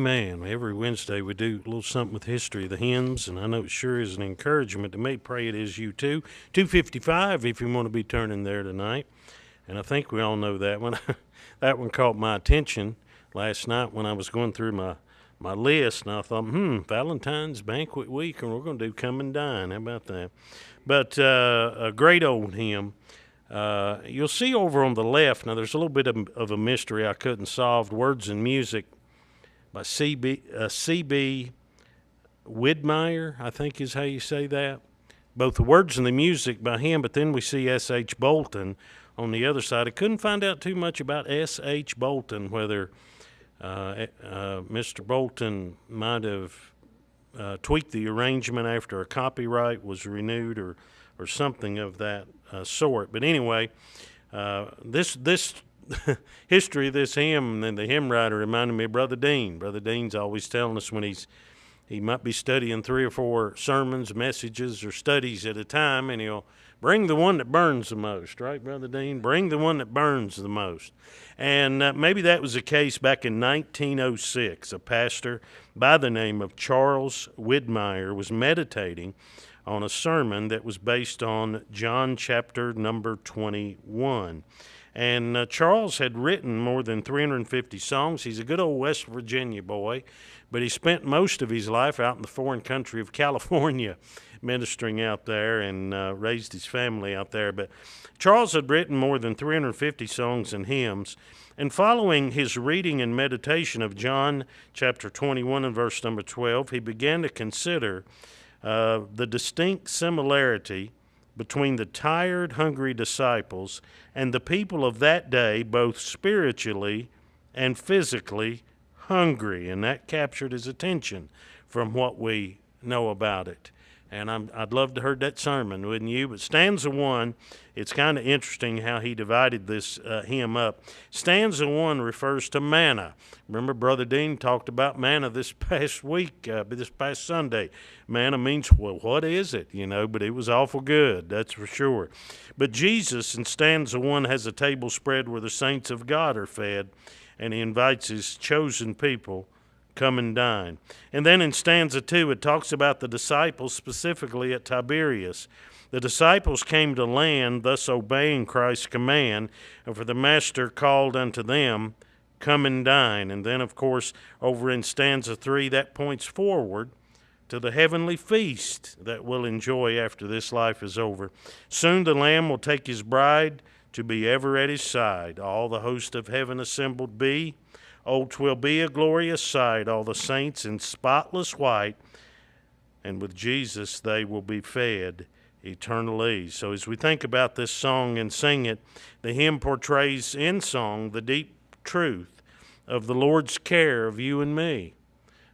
Amen. Every Wednesday we do a little something with history of the hymns, and I know it sure is an encouragement to me. Pray it is you too. 255 if you want to be turning there tonight. And I think we all know that one. That one caught my attention last night when I was going through my list, and I thought, Valentine's Banquet Week, and we're going to do Come and Dine. How about that? But a great old hymn. You'll see over on the left, now there's a little bit of a mystery I couldn't solve, Words and Music by C.B. Widmeyer, I think is how you say that. Both the words and the music by him, but then we see S.H. Bolton on the other side. I couldn't find out too much about S.H. Bolton, whether Mr. Bolton might have tweaked the arrangement after a copyright was renewed or something of that sort. But anyway, this history of this hymn and the hymn writer reminded me of Brother Dean. Brother Dean's always telling us when he might be studying 3 or 4 sermons, messages, or studies at a time, and he'll bring the one that burns the most, right, Brother Dean? Bring the one that burns the most. And maybe that was the case back in 1906. A pastor by the name of Charles Widmeyer was meditating on a sermon that was based on John chapter number 21. And Charles had written more than 350 songs. He's a good old West Virginia boy, but he spent most of his life out in the foreign country of California ministering out there and raised his family out there. But Charles had written more than 350 songs and hymns. And following his reading and meditation of John chapter 21 and verse number 12, he began to consider the distinct similarity between the tired, hungry disciples and the people of that day, both spiritually and physically hungry. And that captured his attention from what we know about it. And I'd love to heard that sermon, wouldn't you? But stanza 1, it's kind of interesting how he divided this hymn up. Stanza 1 refers to manna. Remember, Brother Dean talked about manna this past week, this past Sunday. Manna means, well, what is it? But it was awful good, that's for sure. But Jesus in stanza 1 has a table spread where the saints of God are fed, and he invites his chosen people, come and dine. And then in stanza 2, it talks about the disciples specifically at Tiberias. The disciples came to land, thus obeying Christ's command, and for the Master called unto them, come and dine. And then, of course, over in stanza 3, that points forward to the heavenly feast that we'll enjoy after this life is over. Soon the Lamb will take his bride to be ever at his side. All the host of heaven assembled be. Oh, 'twill be a glorious sight, all the saints in spotless white, and with Jesus they will be fed eternally. So as we think about this song and sing it, the hymn portrays in song the deep truth of the Lord's care of you and me.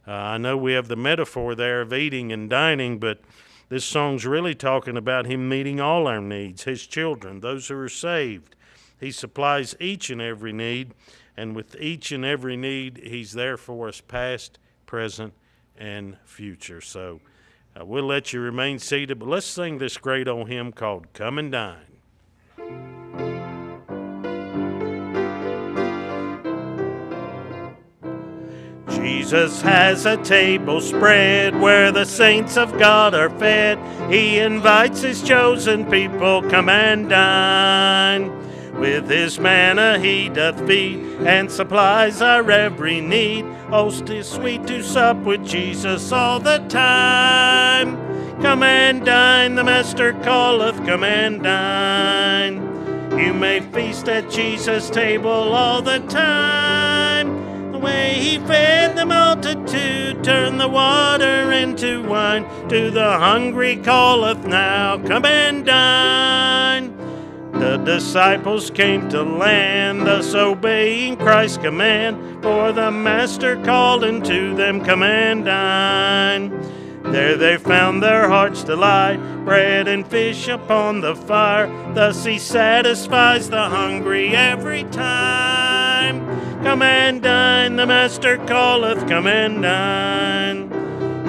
I know we have the metaphor there of eating and dining, but this song's really talking about him meeting all our needs, his children, those who are saved. He supplies each and every need, and with each and every need, he's there for us past, present, and future. So we'll let you remain seated, but let's sing this great old hymn called Come and Dine. Jesus has a table spread where the saints of God are fed. He invites his chosen people, come and dine. With his manna he doth feed, and supplies our every need. Oh, 'tis sweet to sup with Jesus all the time. Come and dine, the Master calleth, come and dine. You may feast at Jesus' table all the time. The way he fed the multitude, turned the water into wine. To the hungry calleth now, come and dine. The disciples came to land, thus obeying Christ's command. For the Master called unto them, come and dine. There they found their heart's delight, bread and fish upon the fire. Thus he satisfies the hungry every time. Come and dine, the Master calleth, come and dine.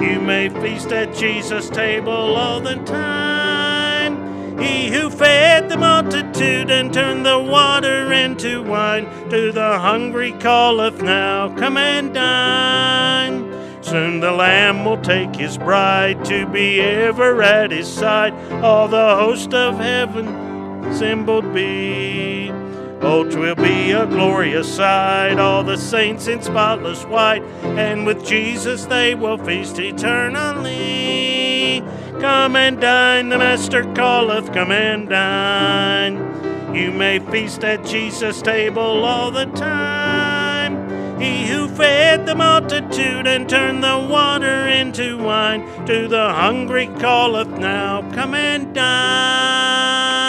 You may feast at Jesus' table all the time. He who fed the multitude and turned the water into wine, to the hungry calleth now, come and dine. Soon the Lamb will take his bride to be ever at his side. All the host of heaven assembled be. Oh, 'twill be a glorious sight, all the saints in spotless white, and with Jesus they will feast eternally. Come and dine, the Master calleth, come and dine. You may feast at Jesus' table all the time. He who fed the multitude and turned the water into wine, to the hungry calleth now, come and dine.